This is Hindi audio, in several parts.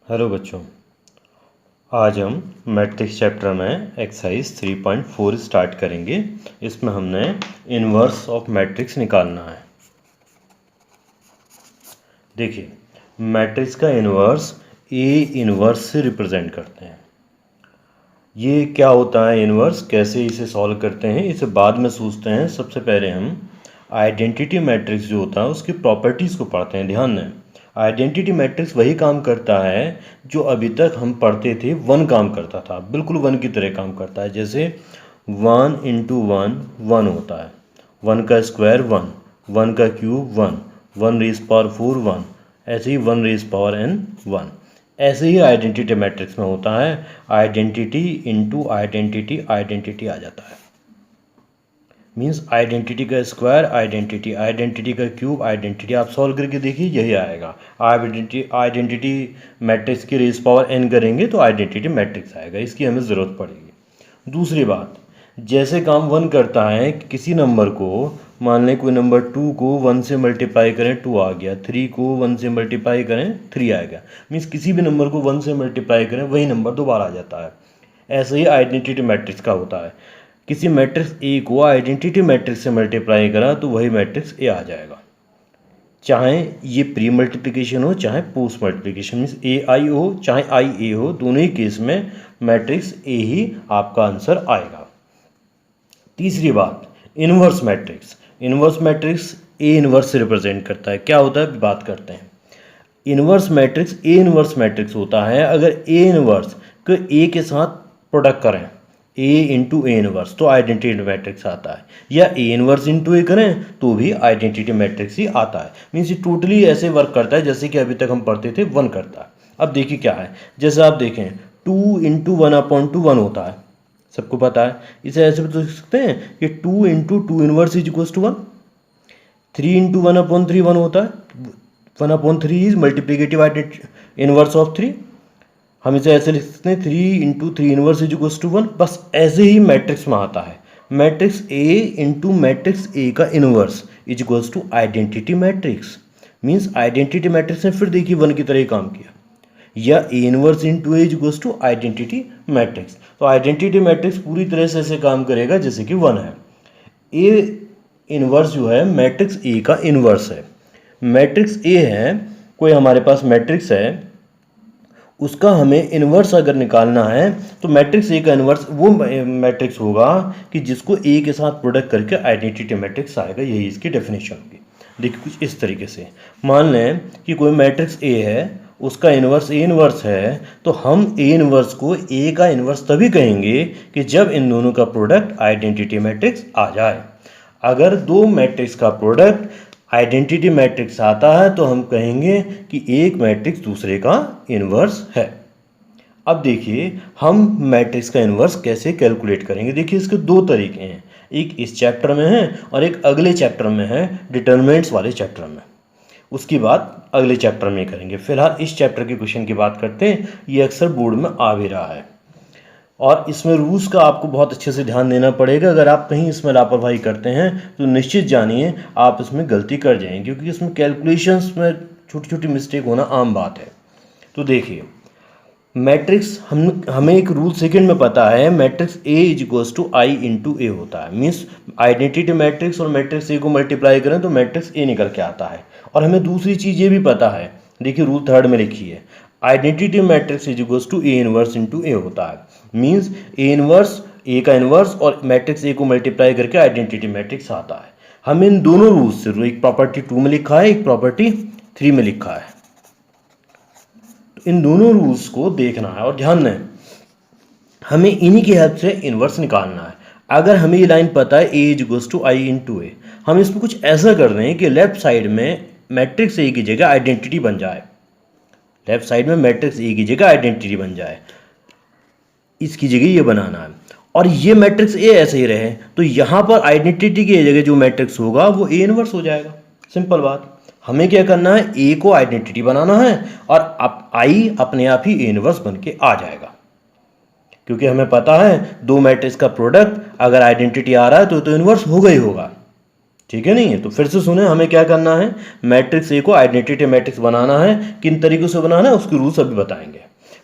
हेलो बच्चों, आज हम मैट्रिक्स चैप्टर में एक्सरसाइज 3.4 स्टार्ट करेंगे। इसमें हमने इन्वर्स ऑफ मैट्रिक्स निकालना है। देखिए, मैट्रिक्स का इन्वर्स ए इन्वर्स से रिप्रेजेंट करते हैं। ये क्या होता है इन्वर्स, कैसे इसे सॉल्व करते हैं, इसे बाद में सोचते हैं। सबसे पहले हम आइडेंटिटी मैट्रिक्स जो होता है उसकी प्रॉपर्टीज़ को पढ़ते हैं। ध्यान दें, आइडेंटिटी मैट्रिक्स वही काम करता है जो अभी तक हम पढ़ते थे वन काम करता था, बिल्कुल वन की तरह काम करता है। जैसे 1 इंटू 1 1 होता है, 1 का स्क्वायर 1, 1 का क्यूब 1, 1 रेज़ पावर 4 1, ऐसे ही 1 रेज़ पावर n 1। ऐसे ही आइडेंटिटी मैट्रिक्स में होता है, आइडेंटिटी इंटू आइडेंटिटी आइडेंटिटी आ जाता है। मीन्स आइडेंटिटी का स्क्वायर आइडेंटिटी, आइडेंटिटी का क्यूब आइडेंटिटी। आप सॉल्व करके देखिए, यही आएगा। आइडेंटिटी मैट्रिक्स की रेज़ पावर n करेंगे तो आइडेंटिटी मैट्रिक्स आएगा, इसकी हमें ज़रूरत पड़ेगी। दूसरी बात, जैसे काम 1 करता है, किसी नंबर को मान लें, कोई नंबर 2 को 1 से मल्टीप्लाई करें 2 आ गया, 3 को 1 से मल्टीप्लाई करें 3 आएगा। मीन्स किसी भी नंबर को 1 से मल्टीप्लाई करें वही नंबर दोबारा आ जाता है। ऐसे ही आइडेंटिटी मैट्रिक्स का होता है, किसी मैट्रिक्स ए को आइडेंटिटी मैट्रिक्स से मल्टीप्लाई करा तो वही मैट्रिक्स ए आ जाएगा, चाहे ये प्री मल्टीप्लिकेशन हो चाहे पोस्ट मल्टीप्लिकेशन। मीन्स ए आई हो चाहे आई ए हो, दोनों ही केस में मैट्रिक्स ए ही आपका आंसर आएगा। तीसरी बात, inverse matrix. Inverse matrix A inverse से रिप्रेजेंट करता है। क्या होता है बात करते हैं। Inverse matrix A inverse matrix होता है अगर ए इन्वर्स को ए के साथ प्रोडक्ट करें, ए इंटू ए इन्वर्स, तो आइडेंटिटी मैट्रिक्स आता है। या ए इन्वर्स इंटू ए करें तो भी आइडेंटिटी मैट्रिक्स ही आता है। मीन्स ये टोटली ऐसे वर्क करता है जैसे कि अभी तक हम पढ़ते थे 1 करता है। अब देखिए क्या है, जैसे आप देखें 2 इंटू 1/2 1 होता है, सबको पता है। इसे ऐसे भी तो लिख सकते हैं कि 2 into 2 inverse is equals to 1। 3 into 1/3 1 होता है, 1/3 इज मल्टीप्लिकेटिव इन्वर्स ऑफ 3। हम इसे ऐसे लिख सकते हैं 3 into 3 inverse is equals to 1। बस ऐसे ही मैट्रिक्स में आता है, matrix a into matrix a का inverse is equals to identity matrix. Means identity matrix ने फिर देखिए 1 की तरह ही काम किया। या a inverse into a is equals to identity matrix. तो आइडेंटिटी मैट्रिक्स पूरी तरह से ऐसे काम करेगा जैसे कि 1 है। ए इन्वर्स जो है मैट्रिक्स ए का इन्वर्स है। मैट्रिक्स ए है, कोई हमारे पास मैट्रिक्स है, उसका हमें इन्वर्स अगर निकालना है तो मैट्रिक्स ए का इन्वर्स वो मैट्रिक्स होगा कि जिसको ए के साथ प्रोडक्ट करके आइडेंटिटी मैट्रिक्स आएगा। यही इसकी डेफिनेशन होगी। देखिए कुछ इस तरीके से, मान लें कि कोई मैट्रिक्स ए है, उसका इन्वर्स ए इन्वर्स है, तो हम ए इन्वर्स को ए का इन्वर्स तभी कहेंगे कि जब इन दोनों का प्रोडक्ट आइडेंटिटी मैट्रिक्स आ जाए। अगर दो मैट्रिक्स का प्रोडक्ट आइडेंटिटी मैट्रिक्स आता है तो हम कहेंगे कि एक मैट्रिक्स दूसरे का इन्वर्स है। अब देखिए हम मैट्रिक्स का इन्वर्स कैसे कैलकुलेट करेंगे। देखिए इसके 2 तरीके हैं, एक इस चैप्टर में है और एक अगले चैप्टर में है, डिटरमिनेंट्स वाले चैप्टर में। उसकी बात अगले चैप्टर में करेंगे। फिलहाल इस चैप्टर के क्वेश्चन की बात करते हैं। ये अक्सर बोर्ड में आ भी रहा है और इसमें रूल्स का आपको बहुत अच्छे से ध्यान देना पड़ेगा। अगर आप कहीं इसमें लापरवाही करते हैं तो निश्चित जानिए आप इसमें गलती कर जाएंगे, क्योंकि इसमें कैलकुलेशंस में छोटी छोटी मिस्टेक होना आम बात है। तो देखिए मैट्रिक्स हमें एक रूल सेकंड में पता है, matrix a is equals to I into a होता है। मीन्स आइडेंटिटी मैट्रिक्स और मैट्रिक्स ए को मल्टीप्लाई करें तो मैट्रिक्स ए निकल के आता है। और हमें दूसरी चीज़ ये भी पता है, देखिए रूल 3rd में लिखी है, identity matrix is equals to a inverse into a होता है। मीन्स ए इनवर्स ए का इनवर्स और मैट्रिक्स ए को मल्टीप्लाई करके आइडेंटिटी मैट्रिक्स आता है। हम इन दोनों रूल्स से, एक प्रॉपर्टी 2 में लिखा है, एक प्रॉपर्टी 3 में लिखा है, तो इन दोनों रूल्स को देखना है और ध्यान दें हमें इन्हीं की हेल्प से इनवर्स निकालना है। अगर हमें ये लाइन पता है a is equals to I into a, हम इसमें कुछ ऐसा कर रहे हैं कि लेफ्ट साइड में मैट्रिक्स ए की जगह आइडेंटिटी बन जाए, लेफ्ट साइड में मैट्रिक्स ए की जगह आइडेंटिटी बन जाए, इसकी जगह ये बनाना है। और ये मैट्रिक्स ए ऐसे ही रहे तो यहाँ पर आइडेंटिटी की जगह जो मैट्रिक्स होगा वो ए इनवर्स हो जाएगा। सिंपल बात, हमें क्या करना है, ए को आइडेंटिटी बनाना है और अब आई अपने आप ही ए इनवर्स बन के आ जाएगा। क्योंकि हमें पता है दो मैट्रिक्स का प्रोडक्ट अगर आइडेंटिटी आ रहा है तो इनवर्स होगा ही होगा। ठीक है नहीं है? तो फिर से सुने, हमें क्या करना है, मैट्रिक्स ए को आइडेंटिटी मैट्रिक्स बनाना है। किन तरीकों से बनाना है उसके रूल्स अभी बताएंगे।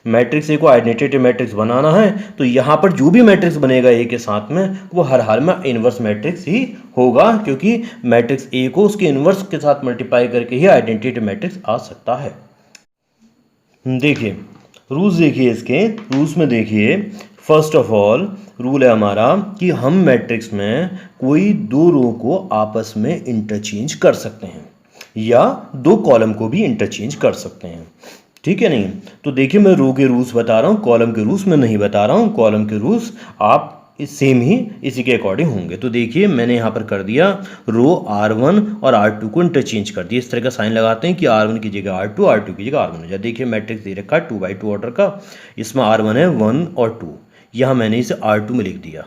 मैट्रिक्स ए को आइडेंटिटी मैट्रिक्स बनाना है तो यहाँ पर जो भी मैट्रिक्स बनेगा ए के साथ में वो हर हाल में इन्वर्स मैट्रिक्स ही होगा, क्योंकि मैट्रिक्स ए को उसके इन्वर्स के साथ मल्टीप्लाई करके ही आइडेंटिटी मैट्रिक्स आ सकता है। देखिए रूल्स, देखिए इसके रूल्स में देखिए, फर्स्ट ऑफ ऑल रूल है हमारा कि हम मैट्रिक्स में कोई दो रो को आपस में इंटरचेंज कर सकते हैं या दो कॉलम को भी इंटरचेंज कर सकते हैं। ठीक है नहीं? तो देखिए मैं रो के रूल्स बता रहा हूँ, कॉलम के रूल्स मैं नहीं बता रहा हूँ। कॉलम के रूल्स आप सेम ही इसी के अकॉर्डिंग होंगे। तो देखिए मैंने यहाँ पर कर दिया रो R1 और R2 को इंटरचेंज कर दिया। इस तरह का साइन लगाते हैं कि R1 की जगह R2, R2 की जगह R1 हो जाए। देखिए मैट्रिक्स दे रखा है 2x2 ऑर्डर का, इसमें R1 है 1 और 2, यहाँ मैंने इसे R2 में लिख दिया।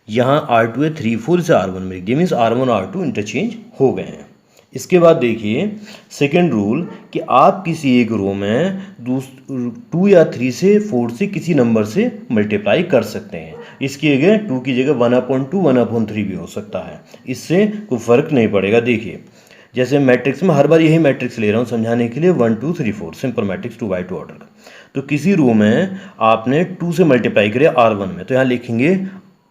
यहाँ R2 है 3 4, इसे R1 में लिख दिया, मीन्स R1 और R2 इंटरचेंज हो गए हैं। इसके बाद देखिए सेकेंड रूल कि आप किसी एक रो में 2 या 3 से 4 से किसी नंबर से मल्टीप्लाई कर सकते हैं। इसकी जगह 2 की जगह 1/2 1/3 भी हो सकता है, इससे कोई फ़र्क नहीं पड़ेगा। देखिए जैसे मैट्रिक्स में हर बार यही मैट्रिक्स ले रहा हूँ समझाने के लिए, 1 2 3 4 सिंपल मैट्रिक्स 2x2 ऑर्डर का। तो किसी रो में आपने 2 से मल्टीप्लाई करे R1 में, तो यहाँ लिखेंगे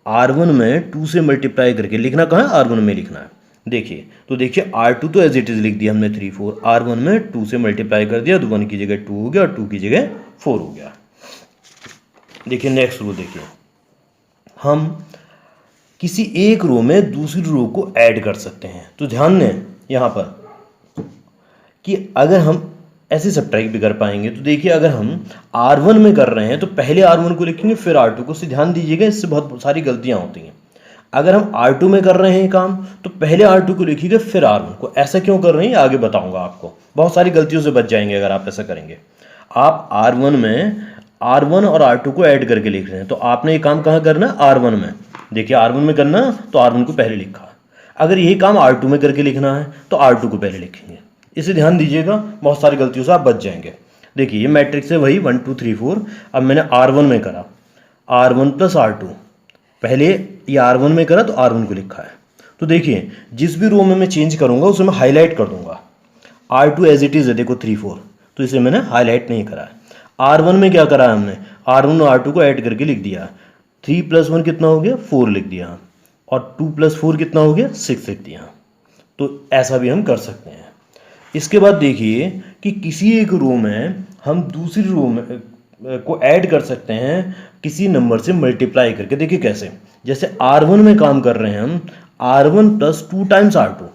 R1 में 2 से मल्टीप्लाई करके, लिखना कहाँ है, R1 में लिखना है। देखिए तो देखिए R2 तो एज इट इज़ लिख दिया हमने 3 4, R1 में 2 से मल्टीप्लाई कर दिया तो 1 की जगह 2 हो गया और 2 की जगह 4 हो गया। देखिए नेक्स्ट रो, देखिए हम किसी एक रो में दूसरी रो को ऐड कर सकते हैं। तो ध्यान दें यहाँ पर कि अगर हम ऐसे सब्ट्रैक्ट भी कर पाएंगे। तो देखिए अगर हम R1 में कर रहे हैं तो पहले R1 को लिखेंगे फिर R2 को। ध्यान दीजिएगा, इससे बहुत सारी गलतियाँ होती हैं। अगर हम R2 में कर रहे हैं काम तो पहले R2 को लिखिएगा फिर R1 को। ऐसा क्यों कर रहे हैं आगे बताऊंगा आपको, बहुत सारी गलतियों से बच जाएंगे अगर आप ऐसा करेंगे। आप R1 में R1 और R2 को ऐड करके लिख रहे हैं तो आपने ये काम कहाँ करना है, R1 में। देखिए R1 में करना तो R1 को पहले लिखा। अगर यही काम R2 में करके लिखना है तो R2 को पहले लिखेंगे। इसे ध्यान दीजिएगा, बहुत सारी गलतियों से आप बच जाएंगे। देखिए ये मैट्रिक्स है वही 1 2 3 4। अब मैंने R1 में करा R1 + R2, पहले ये R1 में करा तो R1 को लिखा है। तो देखिए जिस भी रो में मैं चेंज करूंगा उसे मैं हाईलाइट कर दूंगा। R2 एज इट इज़ है, देखो 3 4, तो इसे मैंने हाईलाइट नहीं करा है। R1 में क्या करा है हमने, R1 और R2 को ऐड करके लिख दिया। 3 + 1 कितना हो गया, 4 लिख दिया, और 2 + 4 कितना हो गया, 6 लिख दिया। तो ऐसा भी हम कर सकते हैं। इसके बाद देखिए कि किसी एक रो में हम दूसरी रो में को ऐड कर सकते हैं किसी नंबर से मल्टीप्लाई करके। देखिए कैसे, जैसे R1 में काम कर रहे हैं हम, R1 + 2 टाइम्स R2।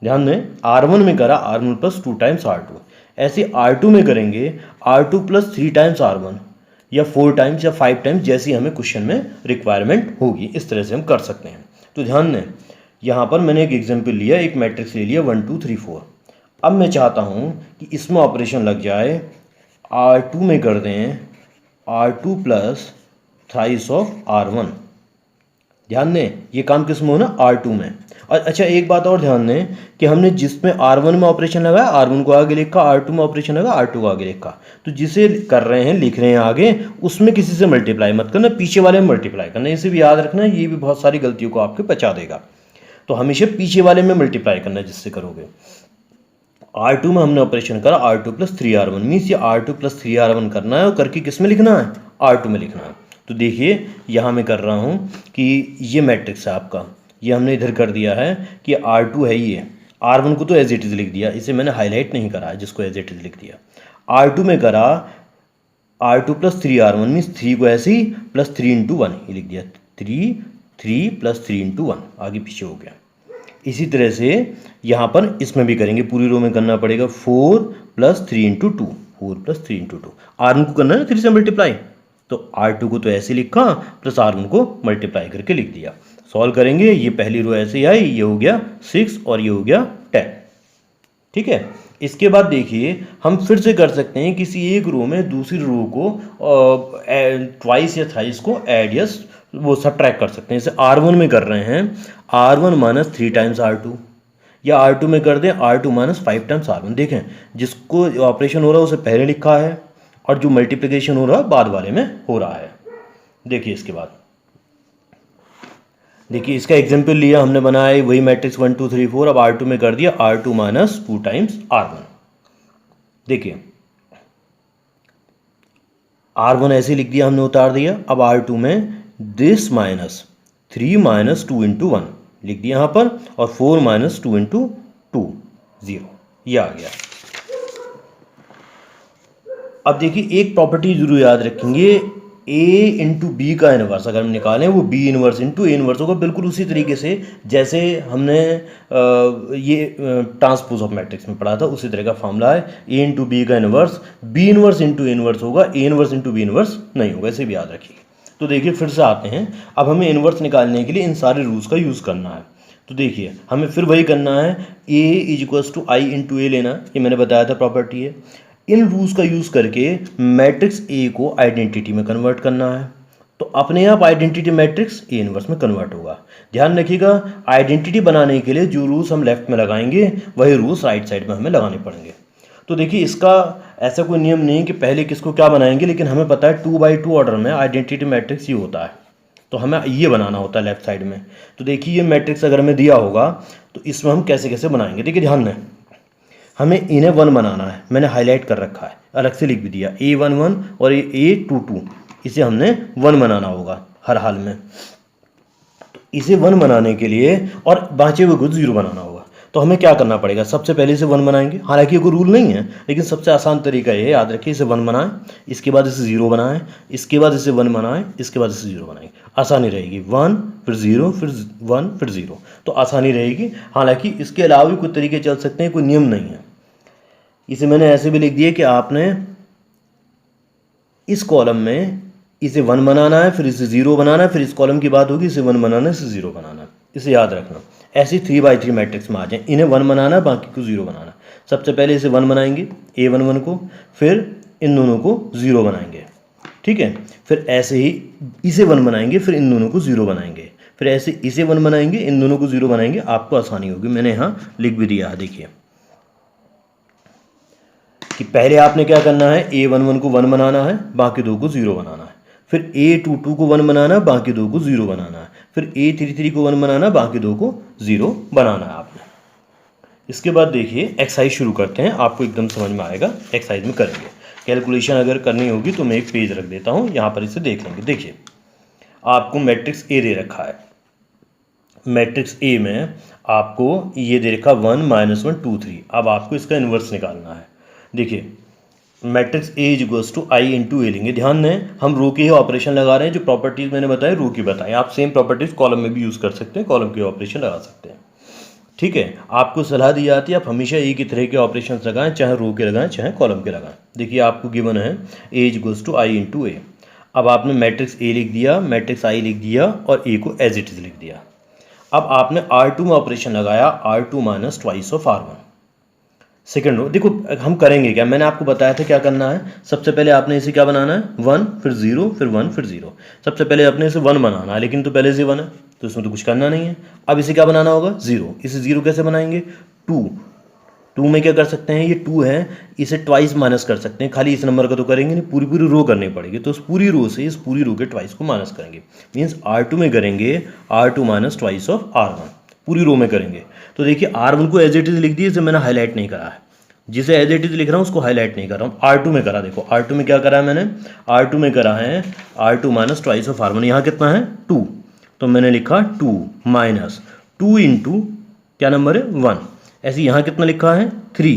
ध्यान दें, R1 में करा R1 + 2 टाइम्स R2। ऐसे R2 में करेंगे R2 + 3 टाइम्स R1, या 4 टाइम्स या 5 टाइम्स, जैसी हमें क्वेश्चन में रिक्वायरमेंट होगी। इस तरह से हम कर सकते हैं। तो ध्यान दें, यहाँ पर मैंने एक एग्जाम्पल लिया, एक मैट्रिक्स ले लिया 1 2 3 4। अब मैं चाहता हूँ कि इसमें ऑपरेशन लग जाए, R2 में कर दें R2 + थ्राइस ऑफ R1। ध्यान दें ये काम किस में होना, R2 में। और अच्छा एक बात और ध्यान दें कि हमने जिसमें R1 में ऑपरेशन लगाया R1 को आगे लिखा, R2 में ऑपरेशन लगा R2 को आगे लिखा। तो जिसे कर रहे हैं लिख रहे हैं आगे, उसमें किसी से मल्टीप्लाई मत करना, पीछे वाले में मल्टीप्लाई करना। इसे भी याद रखना, ये भी बहुत सारी गलतियों को आपके बचा देगा। तो हमेशा पीछे वाले में मल्टीप्लाई करना जिससे करोगे। R2 में हमने ऑपरेशन करा R2 + 3R1, मीन्स ये R2 + 3R1 करना है और करके किस में लिखना है, R2 में लिखना है। तो देखिए यहाँ मैं कर रहा हूँ कि ये मैट्रिक्स है आपका, ये हमने इधर कर दिया है कि R2 है ये, R1 को तो एज इट इज़ लिख दिया, इसे मैंने हाईलाइट नहीं करा है, जिसको एज इट इज़ लिख दिया। R2 में करा R2 + 3R1, मीन्स 3 को ऐसे ही +3 × 1 ये लिख दिया, 3 + 3 × 1 आगे पीछे हो गया। इसी तरह से यहाँ पर इसमें भी करेंगे, पूरी रो में करना पड़ेगा 4 + 3 × 2, 4 + 3 × 2। R1 को करना है 3 से मल्टीप्लाई, तो R2 को तो ऐसे लिखा प्लस R1 को मल्टीप्लाई करके लिख दिया। सॉल्व करेंगे, ये पहली रो ऐसे ही आई, ये हो गया 6 और ये हो गया 10। ठीक है, इसके बाद देखिए हम फिर से कर सकते हैं किसी एक रो में दूसरी रो को ट्वाइस या थ्राइस को ऐड या वो सब्ट्रैक्ट कर सकते हैं। जैसे R1 में कर रहे हैं R1 - 3 टाइम्स R2, या R2 में कर दें R2 - 5 टाइम्स R1। देखें जिसको ऑपरेशन हो रहा है उसे पहले लिखा है और जो मल्टीप्लिकेशन हो रहा है बाद वाले में हो रहा है। देखिए इसके बाद देखिए इसका एग्जाम्पल लिया हमने, बनाया वही मैट्रिक्स 1 2 3 4, अब R2 में कर दिया R2 माइनस 2 टाइम्स R1। देखिए R1 ऐसे लिख दिया हमने, उतार दिया। अब R2 में दिस माइनस 3 माइनस 2 इंटू 1 लिख दिया यहाँ पर, और 4 माइनस 2 इंटू 2 0, ये आ गया। अब देखिए एक प्रॉपर्टी जरूर याद रखेंगे, A इंटू बी का इनवर्स अगर हम निकालें वो B inverse into A inverse होगा, बिल्कुल उसी तरीके से जैसे हमने ये ट्रांसपोज ऑफ मैट्रिक्स में पढ़ा था, उसी तरह का फॉर्मूला है। A इंटू बी का inverse B inverse into A inverse होगा, A inverse into B inverse नहीं होगा, इसे भी याद रखिए। तो देखिए फिर से आते हैं, अब हमें इनवर्स निकालने के लिए इन सारे रूल्स का यूज़ करना है। तो देखिए हमें फिर वही करना है, A is equals to I into a लेना, ये मैंने बताया था प्रॉपर्टी है। इन रूल्स का यूज़ करके मैट्रिक्स ए को आइडेंटिटी में कन्वर्ट करना है, तो अपने आप आइडेंटिटी मैट्रिक्स ए इनवर्स में कन्वर्ट होगा। ध्यान रखिएगा, आइडेंटिटी बनाने के लिए जो रूल्स हम लेफ्ट में लगाएंगे वही रूल्स राइट साइड में हमें लगाने पड़ेंगे। तो देखिए इसका ऐसा कोई नियम नहीं कि पहले किसको क्या बनाएंगे, लेकिन हमें पता है 2x2 ऑर्डर में आइडेंटिटी मैट्रिक्स ये होता है, तो हमें ये बनाना होता है लेफ्ट साइड में। तो देखिए ये मैट्रिक्स अगर हमें दिया होगा तो इसमें हम कैसे कैसे बनाएंगे। देखिए ध्यान दें, हमें इन्हें 1 बनाना है, मैंने हाईलाइट कर रखा है, अलग से लिख भी दिया, A11 और A22, इसे हमने 1 बनाना होगा हर हाल में। तो इसे 1 बनाने के लिए और बाकी हुए को 0 बनाना होगा, तो हमें क्या करना पड़ेगा, सबसे पहले इसे 1 बनाएंगे। हालांकि कोई रूल नहीं है, लेकिन सबसे आसान तरीका ये है, याद रखिए, इसे 1 बनाएं, इसके बाद इसे 0 बनाएं, इसके बाद इसे 1 बनाएं, इसके बाद इसे 0 बनाएंगे, आसानी रहेगी। 1 फिर 0 फिर 1 फिर 0, तो आसानी रहेगी। हालांकि इसके अलावा भी कुछ तरीके चल सकते हैं, कोई नियम नहीं है। इसे मैंने ऐसे भी लिख दिया कि आपने इस कॉलम में इसे 1 बनाना है, फिर इसे 0 बनाना है, फिर इस कॉलम की बात होगी, इसे 1 बनाना है, इसे 0 बनाना है, इसे याद रखना। ऐसे 3x3 मैट्रिक्स में आ जाए, इन्हें 1 बनाना है, बाकी को 0 बनाना है। सबसे पहले इसे 1 बनाएंगे A11 को, फिर इन दोनों को 0 बनाएंगे, ठीक है। फिर ऐसे ही इसे 1 बनाएंगे, फिर इन दोनों को 0 बनाएंगे, फिर ऐसे इसे 1 बनाएंगे, इन दोनों को 0 बनाएंगे, आपको आसानी होगी। मैंने यहाँ लिख भी दिया है, देखिए कि पहले आपने क्या करना है, A11 को 1 बनाना है, बाकी 2 को 0 बनाना है, फिर A22 को 1 बनाना है, बाकी 2 को 0 बनाना है, फिर A33 को 1 बनाना है, बाकी 2 को 0 बनाना है आपने। इसके बाद देखिए एक्सरसाइज शुरू करते हैं, आपको एकदम समझ में आएगा। एक्सरसाइज में करेंगे, कैलकुलेशन अगर करनी होगी तो मैं एक पेज रख देता हूँ, यहाँ पर इसे देख लेंगे। देखिए आपको मैट्रिक्स ए दे रखा है, मैट्रिक्स ए में आपको ये दे रखा 1 -1 2 3। अब आपको इसका इन्वर्स निकालना है। देखिए matrix a is equals to I into a लेंगे। ध्यान दें, हम रो के ही ऑपरेशन लगा रहे हैं, जो प्रॉपर्टीज मैंने बताए रो की बताएं। आप सेम प्रॉपर्टीज कॉलम में भी यूज़ कर सकते हैं, कॉलम के ऑपरेशन लगा सकते हैं, ठीक है। आपको सलाह दी जाती है आप हमेशा एक ही तरह के ऑपरेशन लगाएं, चाहे रो के लगाएं चाहे कॉलम के लगाएं। देखिए आपको गिवन है a is equals to I into a. अब आपने मैट्रिक्स ए लिख दिया, मैट्रिक्स आई लिख दिया और ए को एज इट इज लिख दिया। अब आपने R2 में ऑपरेशन लगाया, R2 minus twice of R1। Second row, देखो हम करेंगे क्या, मैंने आपको बताया था क्या करना है। सबसे पहले आपने इसे क्या बनाना है, 1 फिर 0 फिर 1 फिर 0। सबसे पहले अपने इसे 1 बनाना है, लेकिन तो पहले से 1 है तो इसमें तो कुछ करना नहीं है। अब इसे क्या बनाना होगा, 0। इसे 0 कैसे बनाएंगे, 2 में क्या कर सकते हैं, ये 2 है, इसे ट्वाइस माइनस कर सकते हैं। खाली इस नंबर का तो करेंगे नहीं, पूरी पूरी रो करनी पड़ेगी, तो उस पूरी रो से इस पूरी रो के ट्वाइस को माइनस करेंगे। मीन्स R2 में करेंगे R2 minus twice of R1, पूरी रो में करेंगे। तो देखिए R1 को एज इट इज लिख दिए, इसे मैंने हाईलाइट नहीं करा है, जिसे एज इट इज लिख रहा हूँ उसको हाईलाइट नहीं कर रहा हूँ। R2 में करा, देखो R2 में क्या करा है मैंने, R2 में करा है R2 minus twice of R1। यहाँ कितना है 2, तो मैंने लिखा 2 माइनस 2 इंटू क्या नंबर है 1। ऐसे यहाँ कितना लिखा है 3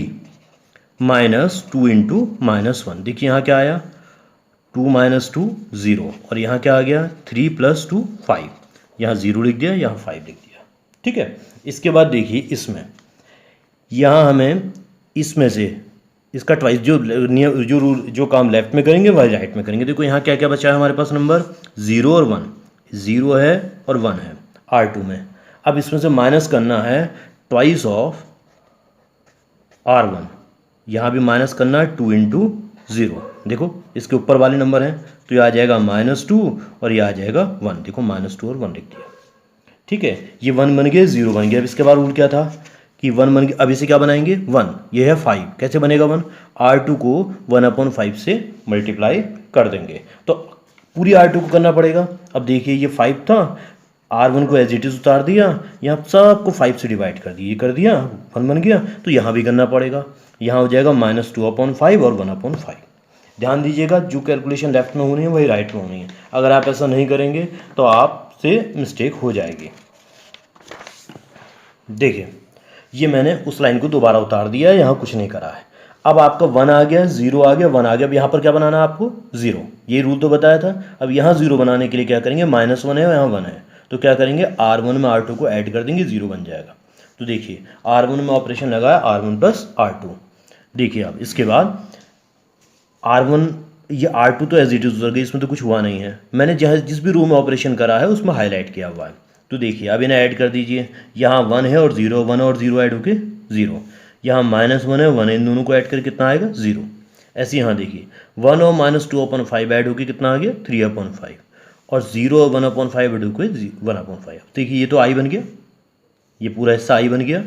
माइनस 2 इंटू -1। देखिए यहाँ क्या आया 2 माइनस 2 0, और यहाँ क्या आ गया 3 प्लस 2 5। यहाँ 0 लिख दिया, यहाँ 5 लिख दिया, ठीक है। इसके बाद देखिए इसमें, यहाँ हमें इसमें से इसका ट्वाइस जो काम लेफ्ट में करेंगे वही राइट में करेंगे। देखो यहाँ क्या क्या बचा है हमारे पास नंबर 0 और 1, 0 है और 1 है R2 में। अब इसमें से माइनस करना है ट्वाइस ऑफ R1, यहाँ भी माइनस करना है 2 इंटू 0। देखो इसके ऊपर वाले नंबर हैं, तो ये आ जाएगा -2 और ये आ जाएगा 1। देखो -2 और 1 लिख दिया, ठीक है। ये 1 बन गया, 0 बन गया। अब इसके बाद रूल क्या था कि 1 बन गया, अब इसे क्या बनाएंगे 1, ये है 5। कैसे बनेगा 1, R2 को 1/5 से मल्टीप्लाई कर देंगे, तो पूरी R2 को करना पड़ेगा। अब देखिए ये 5 था, R1 को एज इट इज उतार दिया, यहाँ सबको 5 से डिवाइड कर दिया, ये कर दिया 1 बन गया, तो यहाँ भी करना पड़ेगा, यहाँ हो जाएगा -2/5 और 1/5। ध्यान दीजिएगा जो कैलकुलेशन लेफ्ट में होनी है वही राइट में होनी है, अगर आप ऐसा नहीं करेंगे तो आपसे मिस्टेक हो जाएगी। देखिए ये मैंने उस लाइन को दोबारा उतार दिया है, यहाँ कुछ नहीं करा है। अब आपका 1 आ गया, 0 आ गया, 1 आ गया। अब यहाँ पर क्या बनाना है आपको? 0। ये रूल तो बताया था। अब यहाँ 0 बनाने के लिए क्या करेंगे? -1 है और यहाँ 1 है, तो क्या करेंगे? R1 में R2 को ऐड कर देंगे, 0 बन जाएगा। तो देखिए R1 में ऑपरेशन लगाया, R1 + R2। देखिए अब इसके बाद R1, ये R2 तो एज इट इज उतर गई, इसमें तो कुछ हुआ नहीं है। मैंने जहाँ जिस भी रो में ऑपरेशन करा है उसमें हाईलाइट किया हुआ है। तो देखिए अब इन्हें ऐड कर दीजिए, यहाँ 1 है और 0, 1 और 0 ऐड होके 0, यहाँ -1 है, 1 है, इन दोनों को ऐड करके कितना आएगा? 0। ऐसे यहाँ देखिए 1 और -2/5 ऐड होके कितना आ गया? 3/5, और 0 और 1/5 ऐड होके 1/5। देखिए ये तो I बन गया, ये पूरा हिस्सा I बन गया,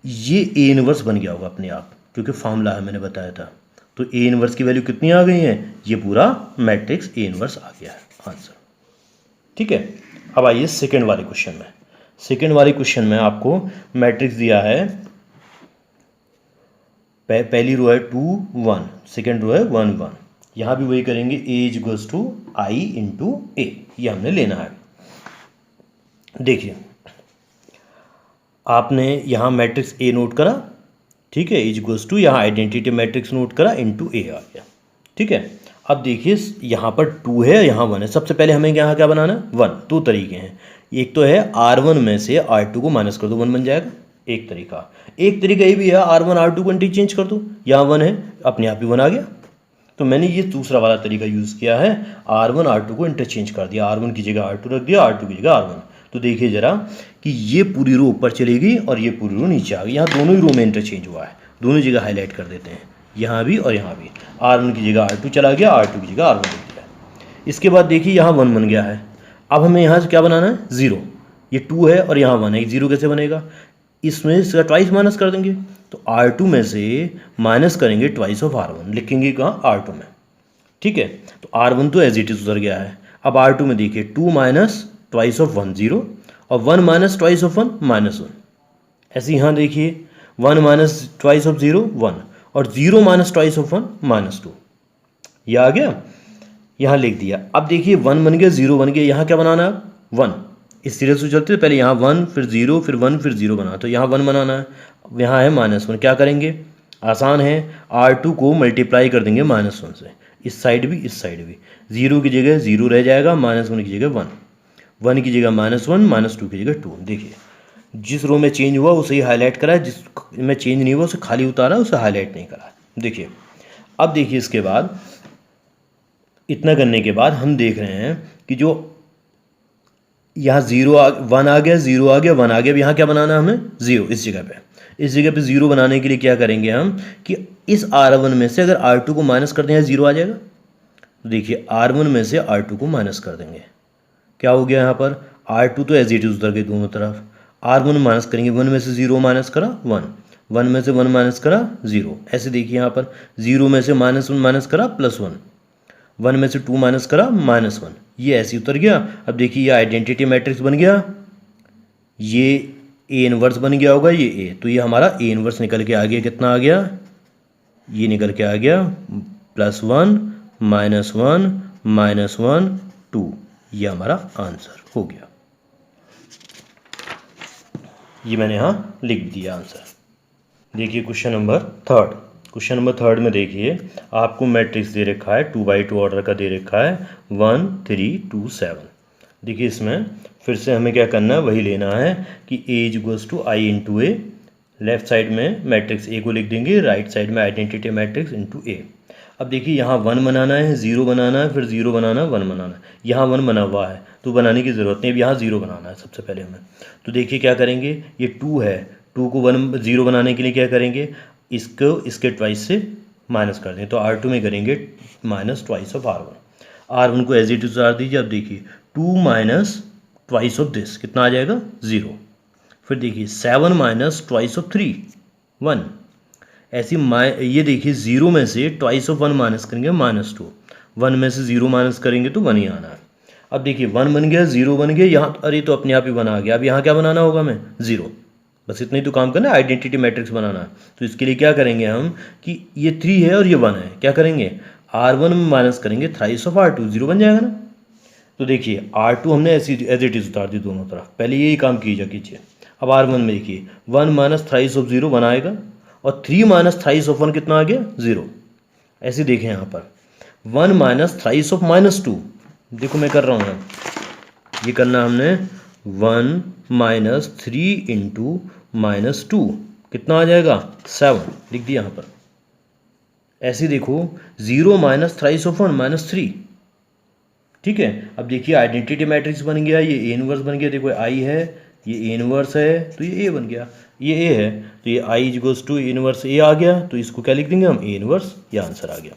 ये A इनवर्स बन गया होगा अपने आप, क्योंकि फॉर्मूला है मैंने बताया था। तो A इनवर्स की वैल्यू कितनी आ गई है? ये पूरा मैट्रिक्स A इनवर्स आ गया है आंसर। ठीक है, अब आइए सेकेंड वाले क्वेश्चन में। सेकेंड वाले क्वेश्चन में आपको मैट्रिक्स दिया है, पहली रो है 2 1, सेकेंड रो है 1 1। यहाँ भी वही करेंगे, A = I × A, ये हमने लेना है। देखिए आपने यहाँ मैट्रिक्स A नोट करा, ठीक है, = यहाँ आइडेंटिटी मैट्रिक्स नोट करा, × A आ गया। ठीक है, अब देखिए यहाँ पर 2 है, यहाँ 1 है। सबसे पहले हमें यहाँ क्या बनाना है? 1। 2 तरीके हैं, एक तो है R1 में से R2 को माइनस कर दो, 1 बन जाएगा, एक तरीका। एक तरीका ये भी है R1 R2 को इंटरचेंज कर दो, यहाँ 1 है, अपने आप ही 1 आ गया। तो मैंने ये दूसरा वाला तरीका यूज़ किया है, R1 R2 को इंटरचेंज कर दिया, R1 की जगह R2 रख दिया, R2 की जगह R1। तो देखिए ज़रा कि ये पूरी रो ऊपर चली गई और ये पूरी रो नीचे आ गई, यहाँ दोनों ही रो में इंटरचेंज हुआ है। दोनों जगह हाईलाइट कर देते हैं, यहाँ भी और यहाँ भी। R1 की जगह R2 चला गया, R2 की जगह R1 रख दिया। इसके बाद देखिए यहाँ 1 बन गया है। अब हमें यहाँ से क्या बनाना है? 0। ये 2 है और यहाँ 1 है, 0 कैसे बनेगा? इसमें इसका ट्वाइस माइनस कर देंगे, तो R2 में से माइनस करेंगे ट्वाइस ऑफ R1, लिखेंगे कहाँ? R2 में। ठीक है, तो R1 तो एज इट इज उतर गया है। अब R2 में देखिए 2 माइनस ट्वाइस ऑफ 1 0, और 1 माइनस ट्वाइस ऑफ 1 -1। ऐसे यहाँ देखिए 1 माइनस ट्वाइस ऑफ 0 1, और 0 माइनस ट्वाइस ऑफ 1 -2। ये आ गया, यहाँ लिख दिया। अब देखिए 1 बन गया, 0 बन गया, यहाँ क्या बनाना है? 1। इस सीरीज से चलते पहले यहाँ 1 फिर 0 फिर 1 फिर 0 बना, तो यहाँ 1 बनाना है। यहाँ है -1, क्या करेंगे? आसान है, R2 को मल्टीप्लाई कर देंगे -1 से, इस साइड भी इस साइड भी। 0 की जगह 0 रह जाएगा, -1 की जगह 1, 1 की जगह -1, -2 की जगह 2। देखिए जिस रो में चेंज हुआ उसे ही हाईलाइट करा है, जिस में चेंज नहीं हुआ उसे खाली उतारा, उसे हाईलाइट नहीं करा। देखिए अब देखिए इसके बाद इतना करने के बाद हम देख रहे हैं कि जो यहाँ 1 आ गया, 0 आ गया, 1 आ गया। अब यहाँ क्या बनाना है हमें? 0। इस जगह पे 0 बनाने के लिए क्या करेंगे हम कि इस R1 में से अगर R2 को माइनस कर दें 0 आ जाएगा। तो देखिए R1 में से R2 को माइनस कर देंगे, क्या हो गया यहाँ पर? R2 तो एज इट इज उतर गई दोनों तरफ, R1 माइनस करेंगे, 1 में से 0 माइनस करा 1, 1 में से 1 माइनस करा 0। ऐसे देखिए यहाँ पर 0 में से -1 माइनस करा +1, 1 में से 2 माइनस करा -1, ये ऐसे उतर गया। अब देखिए ये आइडेंटिटी मैट्रिक्स बन गया, ये A इनवर्स बन गया होगा, ये A, तो ये हमारा A इनवर्स निकल के आ गया। कितना आ गया? ये निकल के आ गया +1 -1 -1 2, ये हमारा आंसर हो गया। ये मैंने यहाँ लिख दिया आंसर। देखिए question number third. Question number third में देखिए आपको मैट्रिक्स दे रखा है, 2x2 ऑर्डर का दे रखा है, 1 3 2 7। देखिए इसमें फिर से हमें क्या करना है? वही लेना है कि A = I × A। Left side में मैट्रिक्स A को लिख देंगे, राइट साइड में आइडेंटिटी मैट्रिक्स × A। अब देखिए यहाँ 1 बनाना है, 0 बनाना है, फिर 0 बनाना है, 1 बनाना है। यहाँ 1 बना हुआ है तो बनाने की ज़रूरत नहीं, अब यहाँ 0 बनाना है सबसे पहले हमें। तो देखिए क्या करेंगे, ये 2 है, 2 को 0 बनाने के लिए क्या करेंगे? इसको इसके ट्वाइस से माइनस कर दें, तो R2 में करेंगे -2 ऑफ R1। R1 को एज इट इज उतार दीजिए। अब देखिए 2 माइनस ट्वाइस ऑफ दिस कितना आ जाएगा? 0। फिर देखिए 7 माइनस ट्वाइस ऑफ 3 1। ऐसी ये देखिए 0 में से ट्वाइस ऑफ 1 माइनस करेंगे -2, 1 में से 0 माइनस करेंगे तो 1 ही आना है। अब देखिए 1 बन गया, 0 बन गया, यहाँ अरे तो अपने आप ही 1 आ गया। अब यहाँ क्या बनाना होगा हमें? 0। बस इतना ही तो काम करना है, आइडेंटिटी मैट्रिक्स बनाना है। तो इसके लिए क्या करेंगे हम कि ये 3 है और ये 1 है, क्या करेंगे R1 में माइनस करेंगे थ्राइस ऑफ R2, 0 बन जाएगा ना। तो देखिए R2 हमने ऐसी एज इट इज उतार दी दोनों तरफ, पहले यही काम कीजिए। अब R1 में देखिए 1 माइनस थ्राइस ऑफ 0 1 आएगा, और 3 माइनस थ्राइस ऑफ 1 कितना आ गया? 0। ऐसे देखें यहाँ पर 1 माइनस थ्राइस ऑफ -2, देखो मैं कर रहा हूँ ना, ये करना हमने 1 माइनस 3 इंटू -2, कितना आ जाएगा? 7, लिख दिया यहाँ पर। ऐसे देखो 0 माइनस थ्राइस ऑफ 1 -3, ठीक है। अब देखिए आइडेंटिटी मैट्रिक्स बन गया, ये ए इनवर्स बन गया, देखो आई है, ये ए इनवर्स है, तो ये ए बन गया, ये ए है, तो ये I equals to a inverse ए आ गया, तो इसको क्या लिख देंगे हम? ए इनवर्स, ये आंसर आ गया।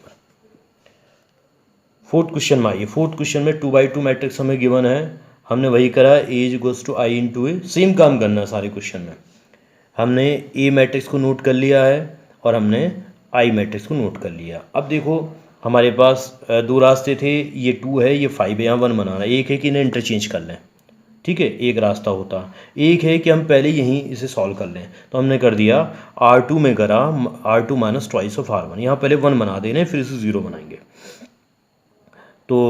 फोर्थ क्वेश्चन में आइए। फोर्थ क्वेश्चन में 2x2 मैट्रिक्स हमें गिवन है, हमने वही करा, a equals to I into a, same काम करना है सारे क्वेश्चन में। हमने ए मैट्रिक्स को नोट कर लिया है और हमने आई मैट्रिक्स को नोट कर लिया। अब देखो हमारे पास दो रास्ते थे, ये 2 है, ये 5 है, यहाँ 1 बनाना। एक है कि इन्हें इंटरचेंज कर लें, ठीक है, एक रास्ता होता। एक है कि हम पहले यहीं इसे सॉल्व कर लें, तो हमने कर दिया R2 में करा R2 minus twice of R1, यहाँ पहले 1 बना देने, फिर इसे 0 बनाएंगे। तो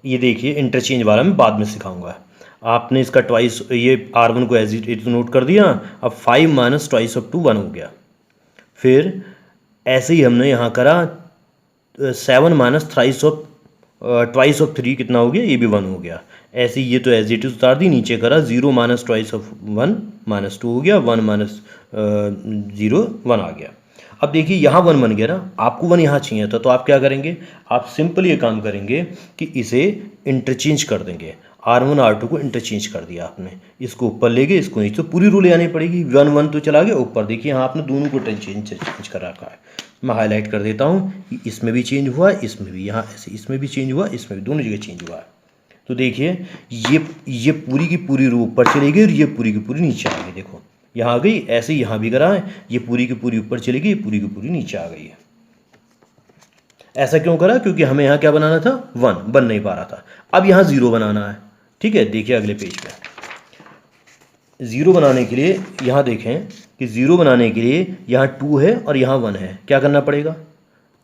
ये देखिए इंटरचेंज वाला मैं बाद में सिखाऊंगा। आपने इसका ट्वाइस, ये R1 को एज इट नोट कर दिया। अब 5 माइनस ट्वाइस ऑफ 2 1 हो गया। फिर ऐसे ही हमने यहाँ करा 7 minus thrice of twice of 3 कितना हो गया? ये भी 1 हो गया। ऐसे ये तो एज इट इज उतार दी, नीचे करा 0 माइनस ट्वाइस ऑफ 1 -2 हो गया, 1 माइनस 0 1 आ गया। अब देखिए यहाँ 1 बन गया ना, आपको 1 यहाँ चाहिए था, तो आप क्या करेंगे? आप सिंपल ये काम करेंगे कि इसे इंटरचेंज कर देंगे। R1 R2 को इंटरचेंज कर दिया आपने, इसको ऊपर ले गए, इसको नीचे, तो पूरी रूल आनी पड़ेगी। 1 1 तो चला गया ऊपर, देखिए यहाँ आपने दोनों को चेंज कर रखा है। मैं हाईलाइट कर देता हूँ, इसमें भी चेंज हुआ, इसमें भी, यहाँ ऐसे इसमें भी चेंज हुआ, इसमें भी, दोनों जगह चेंज हुआ है। तो देखिए ये पूरी की पूरी रो ऊपर चली गई और ये पूरी की पूरी नीचे आ गई। देखो यहाँ आ गई, ऐसे ही यहाँ भी करा है, ये पूरी की पूरी ऊपर चली गई, ये पूरी की पूरी नीचे आ गई है। ऐसा क्यों करा? क्योंकि हमें यहाँ क्या बनाना था? 1 बन नहीं पा रहा था। अब यहाँ 0 बनाना है, ठीक है। देखिए अगले पेज पे 0 बनाने के लिए यहाँ देखें कि 0 बनाने के लिए यहाँ 2 है और यहाँ 1 है, क्या करना पड़ेगा?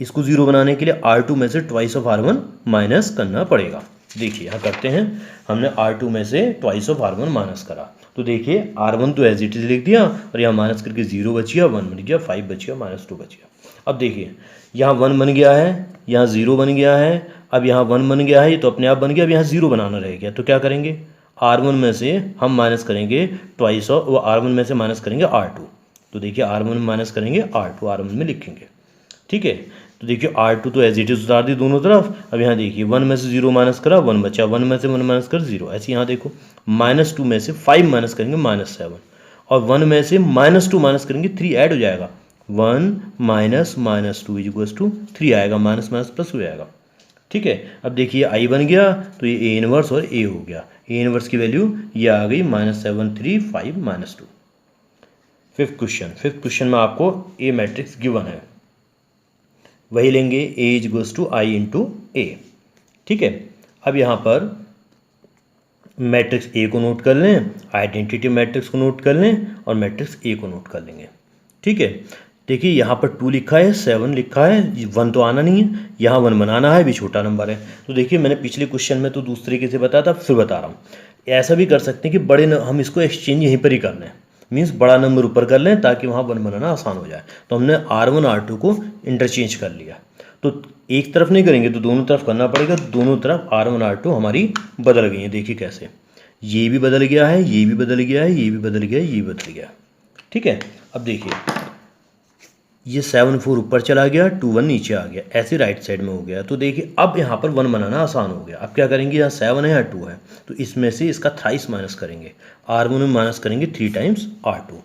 इसको 0 बनाने के लिए R2 में से ट्वाइस ऑफ R1 माइनस करना पड़ेगा। देखिए यहाँ करते हैं, हमने R2 में से ट्वाइस ऑफ R1 माइनस करा, तो देखिए R1 तो एज इट इज लिख दिया और यहाँ माइनस करके 0 बच गया, 1 बन गया, 5 बच गया, -2 बच गया। अब देखिए यहाँ 1 बन गया है, यहाँ 0 बन गया है, अब यहाँ 1 बन गया है, ये तो अपने आप बन गया। अब यहाँ 0 बनाना रह गया, तो क्या करेंगे? R1 में से हम माइनस करेंगे ट्वाइस ऑफ, वो R1 में से माइनस करेंगे R2, तो देखिए R1 में माइनस करेंगे R2, R1 में लिखेंगे, ठीक है। तो देखिए R2 तो एज इट इज उतार दी दोनों तरफ। अब यहाँ देखिए 1 में से 0 माइनस करा, 1 बचा, 1 में से 1 माइनस कर 0। ऐसे यहाँ देखो -2 में से 5 माइनस करेंगे -7, और 1 में से -2 माइनस करेंगे 3 ऐड हो जाएगा, 1 माइनस -2 इक्वल्स टू 3 आएगा, माइनस माइनस प्लस हो जाएगा, ठीक है। अब देखिए आई बन गया, तो ये ए इनवर्स और ए हो गया। ए इनवर्स की वैल्यू ये आ गई -7 3 5 -2। फिफ्थ क्वेश्चन में आपको ए मैट्रिक्स गिवन है, वही लेंगे, ए इक्वल्स टू आई इंटू ए, ठीक है। अब यहाँ पर मैट्रिक्स ए को नोट कर लें, आइडेंटिटी मैट्रिक्स को नोट कर लें और मैट्रिक्स ए को नोट कर लेंगे, ठीक है। देखिए यहाँ पर 2 लिखा है, 7 लिखा है, 1 तो आना नहीं है, यहाँ 1 बनाना है, भी छोटा नंबर है। तो देखिए मैंने पिछले क्वेश्चन में तो दूसरे तरीके से बताया था, फिर बता रहा हूँ। ऐसा भी कर सकते हैं कि हम इसको एक्सचेंज यहीं पर ही कर लें, मीन्स बड़ा नंबर ऊपर कर लें ताकि वहाँ 1 बनाना आसान हो जाए। तो हमने R1 R2 को इंटरचेंज कर लिया, तो एक तरफ नहीं करेंगे तो दोनों तरफ करना पड़ेगा। दोनों तरफ R1 R2 हमारी बदल गई हैं, देखिए कैसे, ये भी बदल गया है, ये भी बदल गया है, ये भी बदल गया है, ये भी बदल गया, ठीक है। अब देखिए ये 7 4 ऊपर चला गया, 2 1 नीचे आ गया, ऐसे राइट साइड में हो गया। तो देखिए अब यहाँ पर 1 बनाना आसान हो गया। अब क्या करेंगे, यहाँ 7 है या 2 है, तो इसमें से इसका थ्राइस माइनस करेंगे, R1 में माइनस करेंगे 3 टाइम्स R2,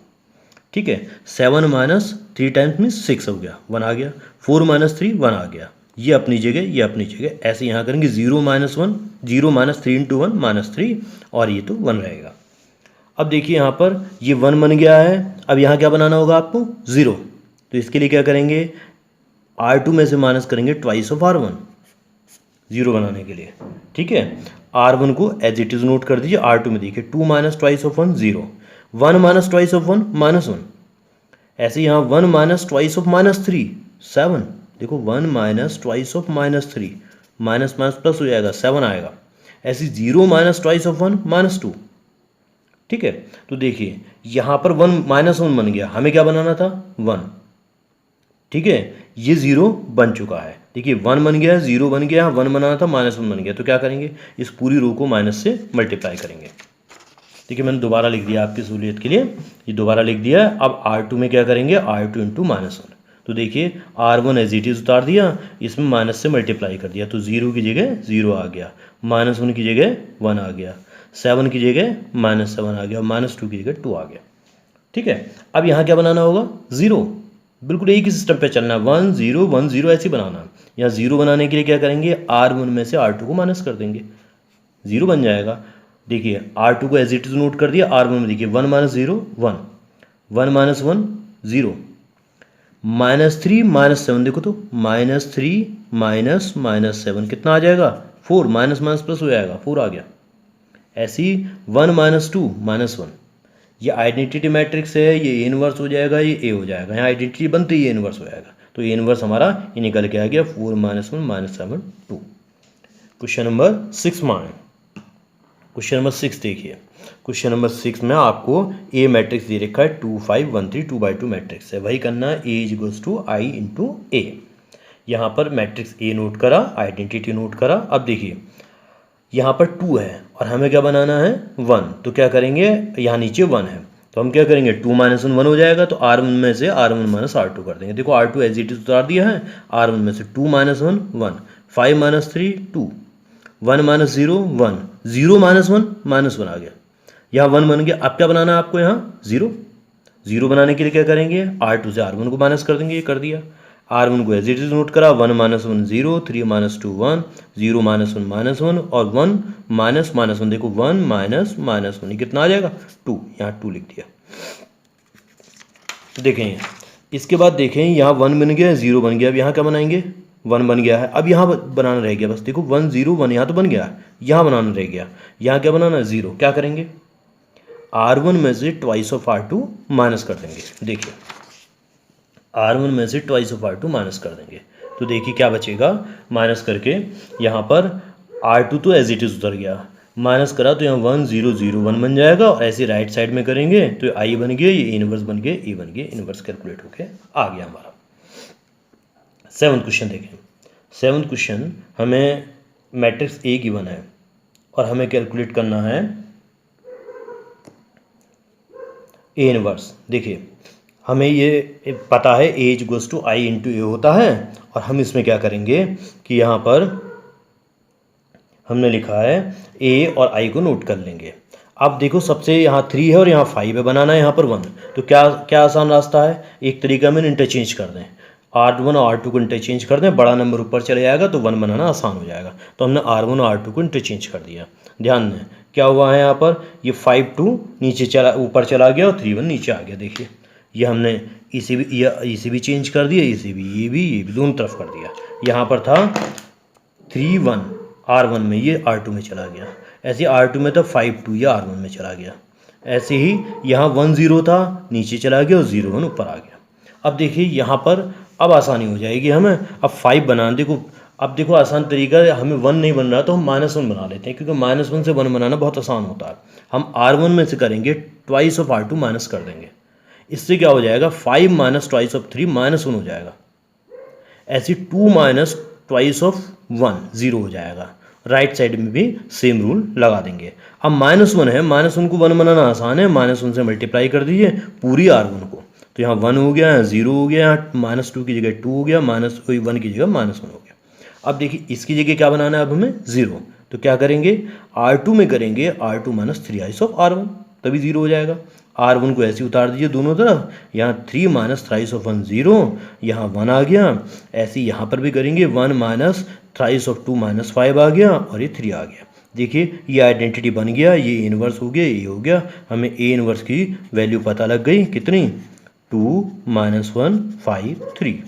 ठीक है। 7 माइनस 3 टाइम्स मीन्स 6 हो गया, 1 आ गया, 4 माइनस 3 1 आ गया, ये अपनी जगह, ये अपनी जगह। ऐसे यहाँ करेंगे 0 माइनस 1, 0 माइनस 3 इंटू 1 -3, और ये तो 1 रहेगा। अब देखिए यहाँ पर ये 1 बन गया है। अब यहाँ क्या बनाना होगा आपको? 0। तो इसके लिए क्या करेंगे, R2 में से माइनस करेंगे ट्वाइस ऑफ R1, ज़ीरो बनाने के लिए, ठीक है। R1 को एज इट इज़ नोट कर दीजिए। R2 में देखिए 2 minus twice of 1 0, 1 minus twice of 1 -1, ऐसे यहाँ 1 माइनस ट्वाइस ऑफ -3 7, देखो 1 minus twice of -3, minus minus plus हो जाएगा 7 आएगा। ऐसे 0 माइनस ट्वाइस ऑफ 1 -2, ठीक है। तो देखिए यहाँ पर 1 -1 बन गया, हमें क्या बनाना था 1, ठीक है। ये 0 बन चुका है, देखिए 1 बन गया, 0 बन गया, 1 बनाना था, -1 बन गया। तो क्या करेंगे, इस पूरी रो को माइनस से मल्टीप्लाई करेंगे। देखिए मैंने दोबारा लिख दिया आपकी सहूलियत के लिए, ये दोबारा लिख दिया। अब R2 में क्या करेंगे, R2 इंटू -1। तो देखिए R1 एज इट इज़ उतार दिया, इसमें माइनस से मल्टीप्लाई कर दिया, तो 0 की जगह 0 आ गया, -1 की जगह 1 आ गया, 7 की जगह -7 आ गया, और -2 की जगह 2 आ गया, ठीक है। अब यहाँ क्या बनाना होगा 0, बिल्कुल एक ही सिस्टम पे चलना है, 1 0 1 0 ऐसे ही बनाना। यहाँ 0 बनाने के लिए क्या करेंगे, R1 में से R2 को माइनस कर देंगे, 0 बन जाएगा। देखिए R2 को एज इट इज नोट कर दिया, R1 में देखिए 1 माइनस 0 1, 1 माइनस 1 0, -3 -7, देखो तो -3 -7 कितना आ जाएगा 4, माइनस माइनस प्लस हो जाएगा 4 आ गया। ऐसी 1 -2 -1, ये आइडेंटिटी मैट्रिक्स है, ये ए इनवर्स हो जाएगा, ये ए हो जाएगा, यहाँ आइडेंटिटी बनते ही ए इनवर्स हो जाएगा। तो ए इनवर्स हमारा ये निकल के आ गया 4 -1 -7 2। क्वेश्चन नंबर 6 में आए, क्वेश्चन नंबर 6 देखिए। क्वेश्चन नंबर 6 में आपको ए मैट्रिक्स दे रखा है 2 5 1 3 2/2 मैट्रिक्स है, वही करना है a is equals to I into a. यहाँ पर मैट्रिक्स ए नोट करा, आइडेंटिटी नोट करा। अब देखिए यहाँ पर 2 है और हमें क्या बनाना है 1, तो क्या करेंगे, यहाँ नीचे 1 है तो हम क्या करेंगे 2 -1 1 हो जाएगा, तो R1 में से R1 माइनस R2 कर देंगे। देखो R2 एज इट इज उतार दिया है, R1 में से 2 -1 1, 5 - 3 2, 1 -0 1, 0 -1 -1 आ गया, यहाँ 1 बन गया। अब क्या बनाना है आपको, यहाँ 0 बनाने के लिए क्या करेंगे, R2 से R1 को माइनस कर देंगे, ये कर दिया। R1 को एज इट इज नोट करा, 1 -1 0, 3 -2 1, 0 -1 -1 और 1 -1, देखो 1 -1 कितना आ जाएगा 2, यहाँ 2 लिख दिया। देखें इसके बाद देखें यहाँ 1 बन गया, 0 बन गया, अब यहाँ क्या बनाएंगे 1 बन गया है, अब यहाँ बनाना रह गया बस, देखो 1 0 1 यहाँ तो बन गया, यहाँ बनाना रह गया, यहाँ क्या बनाना है 0, क्या करेंगे R1 में से ट्वाइस ऑफ R2 माइनस कर देंगे। देखिए R1 में से ट्वाइस ऑफ R2 माइनस कर देंगे, तो देखिए क्या बचेगा, माइनस करके यहाँ पर R2 तो एज इट इज उतर गया, माइनस करा तो यहाँ 1 0 0 1 बन जाएगा, और ऐसे राइट साइड में करेंगे तो आई बन गया, ये इनवर्स बन गया, ए बन गया, इनवर्स कैलकुलेट होके आ गया हमारा। 7th क्वेश्चन देखें। 7th क्वेश्चन हमें मैट्रिक्स ए गिवन है और हमें कैलकुलेट करना है ए इनवर्स। देखिए हमें ये पता है a is equals to I into a होता है, और हम इसमें क्या करेंगे कि यहाँ पर हमने लिखा है ए और आई को नोट कर लेंगे। अब देखो सबसे यहाँ 3 है और यहाँ 5 है, बनाना है यहाँ पर 1, तो क्या क्या आसान रास्ता है, एक तरीका में इंटरचेंज कर दें, R1 और R2 को इंटरचेंज कर दें, बड़ा नंबर ऊपर चले जाएगा तो 1 बनाना आसान हो जाएगा। तो हमने R1 और R2 को इंटरचेंज कर दिया। ध्यान दें क्या हुआ है, यहाँ पर ये 5 2 नीचे चला, ऊपर चला गया, और 3 1 नीचे आ गया। देखिए ये हमने इसे भी चेंज कर दिया, इसे भी, ये भी दोनों तरफ कर दिया। यहाँ पर था 3 1 R1 में, ये R2 में चला गया, ऐसे R2 में था 5 2, ये R1 में चला गया। ऐसे ही यहाँ 1 0 था, नीचे चला गया, और 0 1 ऊपर आ गया। अब देखिए यहाँ पर अब आसानी हो जाएगी हमें, अब 5 बनाना। देखो अब देखो आसान तरीका है, हमें 1 नहीं बन रहा तो हम -1 बना लेते हैं, क्योंकि -1 से 1 बनाना बहुत आसान होता है। हम R1 में से करेंगे ट्वाइस ऑफ R2 माइनस कर देंगे, इससे क्या हो जाएगा 5 माइनस ट्वाइस ऑफ 3 -1 हो जाएगा। ऐसी 2 माइनस ट्वाइस ऑफ 1 0 हो जाएगा। राइट साइड में भी सेम रूल लगा देंगे। अब -1 है, -1 को 1 बनाना आसान है, -1 से मल्टीप्लाई कर दीजिए पूरी R1 को, तो यहाँ 1 हो गया, यहाँ 0 हो गया, यहाँ -2 की जगह 2 हो गया, -1 की जगह -1 हो गया। अब देखिए इसकी जगह क्या बनाना है अब हमें 0, तो क्या करेंगे R2 में करेंगे R2 माइनस 3 ऑफ R1, तभी 0 हो जाएगा। R1 को ऐसे उतार दीजिए दोनों तरफ, यहाँ 3 माइनस 3 ऑफ 1 0, यहाँ 1 आ गया। ऐसे यहाँ पर भी करेंगे 1 माइनस 3 ऑफ 2 माइनस 5 आ गया, और ये 3 आ गया। देखिए ये आइडेंटिटी बन गया, ये इनवर्स हो गया, ये हो गया। हमें ए इनवर्स की वैल्यू पता लग गई, कितनी 2 - 1 5 3।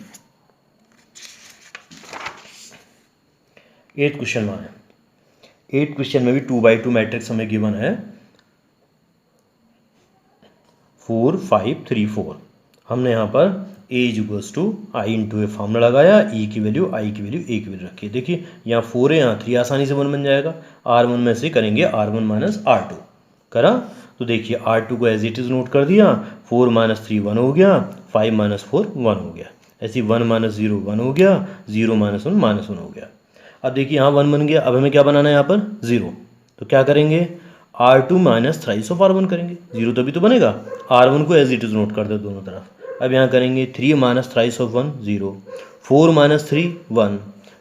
8th क्वेश्चन में है। 8th क्वेश्चन में भी 2x2 मैट्रिक्स हमें गिवन है 4 5 3 4। हमने यहाँ पर a equals to I into A formula लगाया, e की वैल्यू a की वैल्यू रखी है। देखिए यहाँ 4 है, यहाँ 3 आसानी से 1 बन जाएगा। R1 में से करेंगे R1 माइनस R2 करा, तो देखिए R2 को एज इट इज़ नोट कर दिया, 4 माइनस 3 1 हो गया, 5 माइनस 4 1 हो गया, ऐसे 1 माइनस 0 1 हो गया, 0 माइनस 1 हो गया। अब देखिए यहाँ 1 बन गया, अब हमें क्या बनाना है यहाँ पर 0, तो क्या करेंगे R2 minus thrice of R1 करेंगे, 0 तभी तो बनेगा। R1 को एज इट इज़ नोट कर दो दोनों तरफ। अब यहाँ करेंगे 3 minus thrice of 1 0, 4 minus 3 1,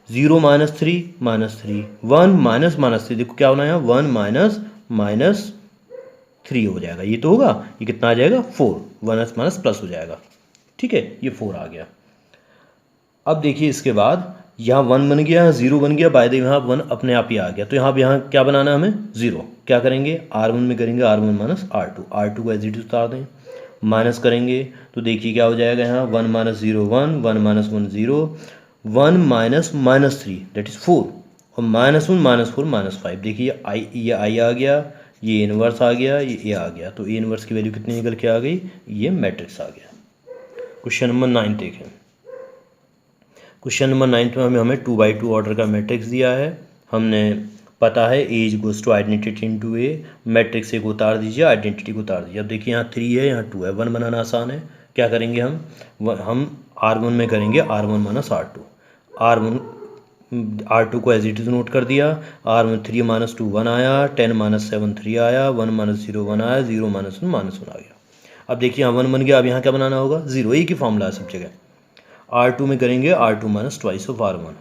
0 minus 3 minus 3, 1 minus minus 3, देखो क्या होना है 1 माइनस माइनस 3 हो जाएगा, ये तो होगा, ये कितना आ जाएगा 4, माइनस माइनस प्लस हो जाएगा। ठीक है, ये 4 आ गया। अब देखिए इसके बाद यहाँ 1 बन गया, 0 बन गया, बाय द वे यहाँ 1 अपने आप ही आ गया, तो यहाँ क्या बनाना है हमें 0। क्या करेंगे R1 में करेंगे R1 माइनस R2 को एज इट इज उतार दें, माइनस करेंगे तो देखिए क्या हो जाएगा यहाँ 1 minus 0 1, 1 minus 1 0, 1 minus minus 3 that is 4, और माइनस 1 माइनस 4 माइनस 5। देखिए ये आई आ गया, ये इनवर्स आ गया, ये ए आ गया, तो ए इनवर्स की वैल्यू कितनी निकल के आ गई, ये मैट्रिक्स आ गया। क्वेश्चन नंबर 9 देखें। क्वेश्चन नंबर 9 में हमें 2x2 ऑर्डर का मैट्रिक्स दिया है। हमने पता है a equals to identity into a, matrix a को उतार दीजिए, आइडेंटिटी को उतार दीजिए। अब देखिए यहाँ 3 है, यहाँ 2 है, 1 बनाना आसान है। क्या करेंगे हम R1 में करेंगे R1 माइनस R2, R2 को एज इट इज नोट कर दिया, R1 3 माइनस 2 1 आया, 10 माइनस 7 3 आया, 1 माइनस 0 1 आया, 0 माइनस 1 आ गया। अब देखिए यहाँ 1 बन गया, अब यहाँ क्या बनाना होगा 0, एक ही फॉर्मूला है सब जगह। R2 में करेंगे R2 minus twice of R1,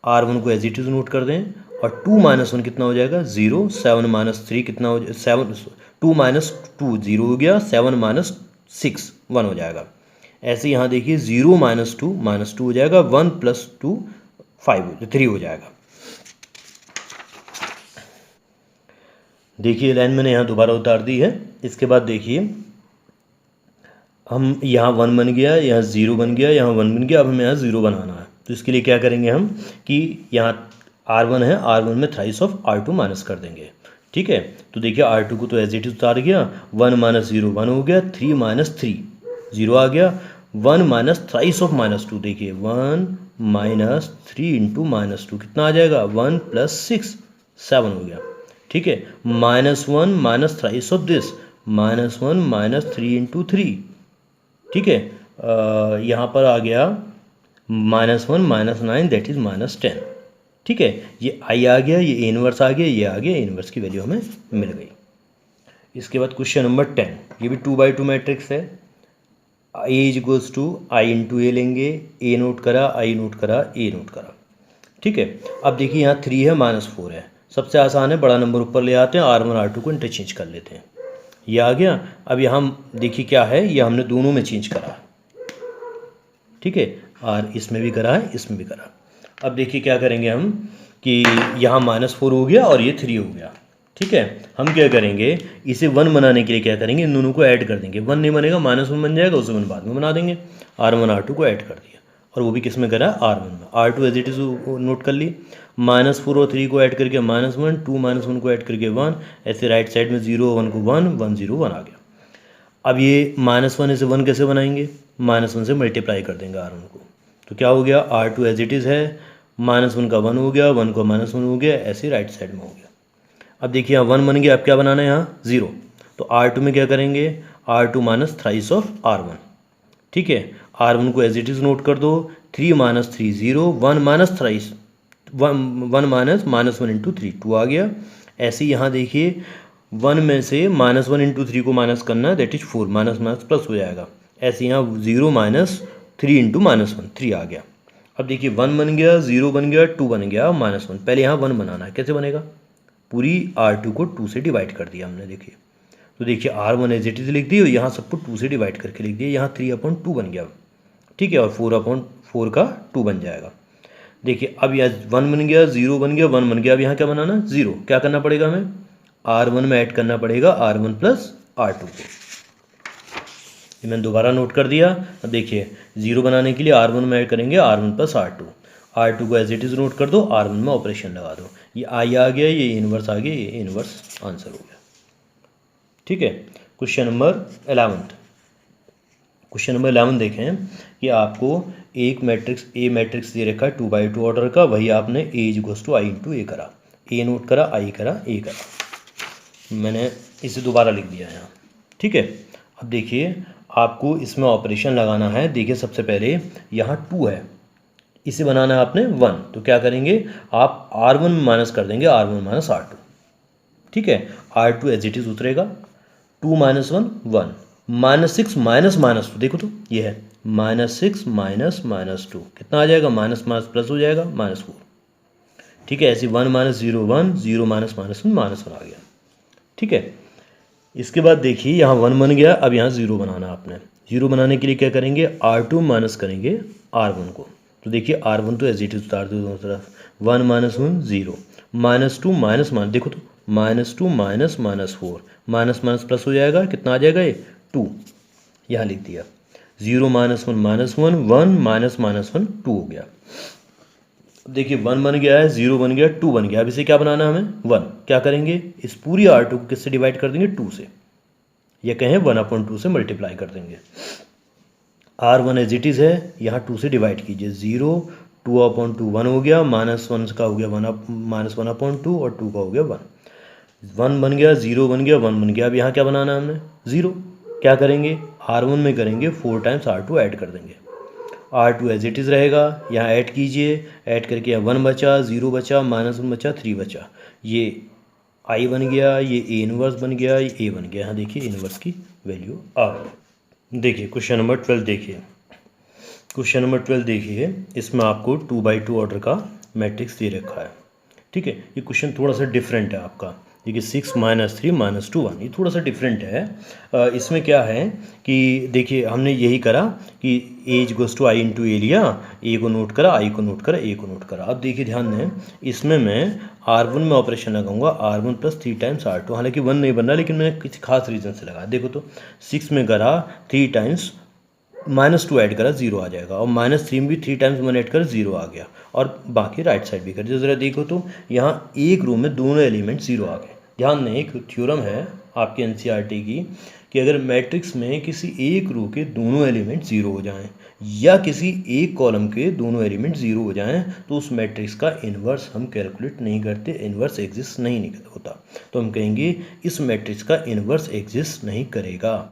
R1 को एज इट इज नोट कर दें, और 2 माइनस 1 कितना हो जाएगा 0, 7 माइनस 3 कितना हो जाएगा 7, 2 माइनस 2 0 हो गया, 7 माइनस 6 1 हो जाएगा। ऐसे यहाँ देखिए 0 माइनस 2 हो जाएगा, 1 प्लस 2 3 हो जाएगा। देखिए लाइन मैंने यहाँ दोबारा उतार दी है। इसके बाद देखिए हम यहाँ 1 बन गया, यहाँ 0 बन गया, यहाँ 1 बन गया, अब हमें यहाँ 0 बनाना है। तो इसके लिए क्या करेंगे हम कि यहाँ R1 है, R1 में थ्राइस ऑफ R2 माइनस कर देंगे। ठीक है, तो देखिए R2 को तो एज इट इज उतार गया, 1 माइनस 0 1 हो गया, 3 माइनस 3 0 आ गया, 1 माइनस थ्राइस ऑफ माइनस 2, देखिए 1 माइनस 3 इंटू माइनस 2 कितना आ जाएगा 1 प्लस 6 7 हो गया। ठीक है, -1 minus thrice of this, -1 minus 3 into 3। ठीक है, यहाँ पर आ गया -1 माइनस 9 दैट इज़ -10। ठीक है, ये आई आ गया, ये ए इनवर्स आ गया, ये आ गया, ए इनवर्स की वैल्यू हमें मिल गई। इसके बाद क्वेश्चन नंबर 10, ये भी 2x2 मैट्रिक्स है। A equals to I into a लेंगे, ए नोट करा, आई नोट करा, ए नोट करा। ठीक है, अब देखिए यहाँ 3 है, -4 है, सबसे आसान है, बड़ा नंबर ऊपर ले आते हैं, R1 R2 को इंटरचेंज कर लेते हैं, ये आ गया। अब यहाँ देखिए क्या है, ये हमने दोनों में चेंज करा। ठीक है, और इसमें भी करा है, इसमें भी करा। अब देखिए क्या करेंगे हम कि यहाँ -4 हो गया और ये 3 हो गया। ठीक है, हम क्या करेंगे, इसे 1 बनाने के लिए क्या करेंगे, इन दोनों को ऐड कर देंगे। 1 नहीं बनेगा, -1 बन जाएगा, उसे 1 बाद में बना देंगे। R1 R2 को ऐड कर दिया, और वो भी किस में करा R1 में। R2 as it is note कर ली, -4 और 3 को ऐड करके -1, 2 -1 को ऐड करके 1, ऐसे राइट साइड में 0 1 को 1 1 0 1 आ गया। अब ये -1 से 1 कैसे बनाएंगे, -1 से मल्टीप्लाई कर देंगे R1 को, तो क्या हो गया R2 एज इट इज़ है, -1 का 1 हो गया, 1 का -1 हो गया, ऐसे राइट साइड में हो गया। अब देखिए यहाँ 1 बन गया, अब क्या बनाना है यहाँ 0, तो R2 में क्या करेंगे R2 minus thrice of R1। ठीक है, R1 को एज इट इज़ नोट कर दो, 3 minus 3 0, 1 minus thrice 1 minus -1 into 3 2 आ गया। ऐसे यहाँ देखिए 1 में से -1 इंटू 3 को माइनस करना है, that is 4, minus minus plus हो जाएगा। ऐसे यहाँ 0 माइनस 3 इंटू -1 3 आ गया। अब देखिए 1 बन गया, 0 बन गया, 2 बन गया, -1। पहले यहाँ 1 बनाना है, कैसे बनेगा, पूरी R2 को 2 से डिवाइड कर दिया हमने। देखिए तो देखिए R1 एज इट इज लिख दी, और यहाँ सबको 2 से डिवाइड करके लिख दिया, यहाँ 3/2 बन गया। ठीक है, और 4/4 का 2 बन जाएगा। देखिए अब यहाँ 1 बन गया, 0 बन गया, 1 बन गया। अब यहाँ क्या बनाना, 0। क्या करना पड़ेगा हमें, R1 में ऐड करना पड़ेगा R1 प्लस R2 को। ये मैंने दोबारा नोट कर दिया। अब देखिए 0 बनाने के लिए R1 में ऐड करेंगे R1 प्लस R2, R2 को एज इट इज़ नोट कर दो, R1 में ऑपरेशन लगा दो, ये आई आ गया, ये इन्वर्स आ गया, ये इन्वर्स आंसर हो गया। ठीक है। Question number 11। क्वेश्चन नंबर 11 देखें कि आपको एक मैट्रिक्स ए मैट्रिक्स दे रखा है 2x2 ऑर्डर का, वही आपने ए इक्वल्स टू आई इंटू ए करा, ए नोट करा, आई करा, ए करा, मैंने इसे दोबारा लिख दिया यहाँ। ठीक है। अब देखिए आपको इसमें ऑपरेशन लगाना है। देखिए सबसे पहले यहाँ 2 है, इसे बनाना है आपने 1, तो क्या करेंगे आप R1 में माइनस कर देंगे, R1 माइनस R2। ठीक है। R2 एज इट इज उतरेगा, 2 माइनस 1 1, -6 माइनस माइनस 2, देखो तो ये है -6 माइनस माइनस 2, कितना आ जाएगा, माइनस माइनस प्लस हो जाएगा, -4। ठीक है। ऐसे 1 माइनस 0 1, 0 माइनस माइनस 1 -1 आ गया। ठीक है। इसके बाद देखिए यहाँ 1 बन गया, अब यहाँ 0 बनाना आपने। 0 बनाने के लिए क्या करेंगे, R2 माइनस करेंगे R1 को, तो देखिए R1 तो एज इट इज उतार दो दोनों तरफ, 1 माइनस 1 0, -2 माइनस माइनस, देखो तो -2 माइनस -4, माइनस माइनस प्लस हो जाएगा, कितना आ जाएगा ये 2, यहाँ लिख दिया। 0 माइनस 1 -1, 1 माइनस -1 2 हो गया। देखिए 1 बन गया है, 0 बन गया, 2 बन गया। अब इसे क्या बनाना है हमें 1, क्या करेंगे इस पूरी R2 को किससे डिवाइड कर देंगे, 2 से, या कहें 1/2 से मल्टीप्लाई कर देंगे। R1 एज इट इज़ है, यहाँ 2 से डिवाइड कीजिए, 0 2/2 1 हो गया, -1 का हो गया -1/2 और 2 का हो गया 1, 1 बन गया, 0 बन गया, 1 बन गया। अब यहाँ क्या बनाना है हमने 0, क्या करेंगे R1 में करेंगे 4 टाइम्स R2 ऐड कर देंगे, R2 एज इट इज़ रहेगा, यहाँ ऐड कीजिए, ऐड करके यहाँ 1 बचा, 0 बचा, -1 बचा, 3 बचा, ये आई बन गया, ये ए इनवर्स बन गया, ये ए बन गया। यहाँ देखिए इनवर्स की वैल्यू आ गई। देखिए क्वेश्चन नंबर 12 देखिए, क्वेश्चन नंबर 12 देखिए, इसमें आपको 2x2 ऑर्डर का मैट्रिक्स दे रखा है। ठीक है। ये क्वेश्चन थोड़ा सा डिफरेंट है आपका, देखिए 6 - 3 - 2 1, ये थोड़ा सा डिफरेंट है। इसमें क्या है कि देखिए हमने यही करा कि ए इक्वल्स टू आई इंटू ए लिया, ए को नोट करा, आई को नोट करा, ए को नोट करा। अब देखिए ध्यान दें, इसमें मैं R1 में ऑपरेशन लगाऊंगा, R1 प्लस 3 टाइम्स R2, हालांकि 1 नहीं बन रहा, लेकिन मैंने किसी खास रीज़न से लगा। देखो तो 6 में करा 3 टाइम्स -2 ऐड करा, 0 आ जाएगा, और -3 में भी 3 टाइम्स 1 ऐड करा, 0 आ गया, और बाकी राइट साइड भी कर दिया। ज़रा देखो तो यहाँ एक रो में दोनों एलिमेंट 0 आ गए। ध्यान दें, एक थ्योरम है आपके एनसीईआरटी की कि अगर मैट्रिक्स में किसी एक रो के दोनों एलिमेंट 0 हो जाएं या किसी एक कॉलम के दोनों एलिमेंट 0 हो जाएं, तो उस मैट्रिक्स का इन्वर्स हम कैलकुलेट नहीं करते, इन्वर्स एग्जिस्ट नहीं होता, तो हम कहेंगे इस मैट्रिक्स का इन्वर्स एग्जिस्ट नहीं करेगा।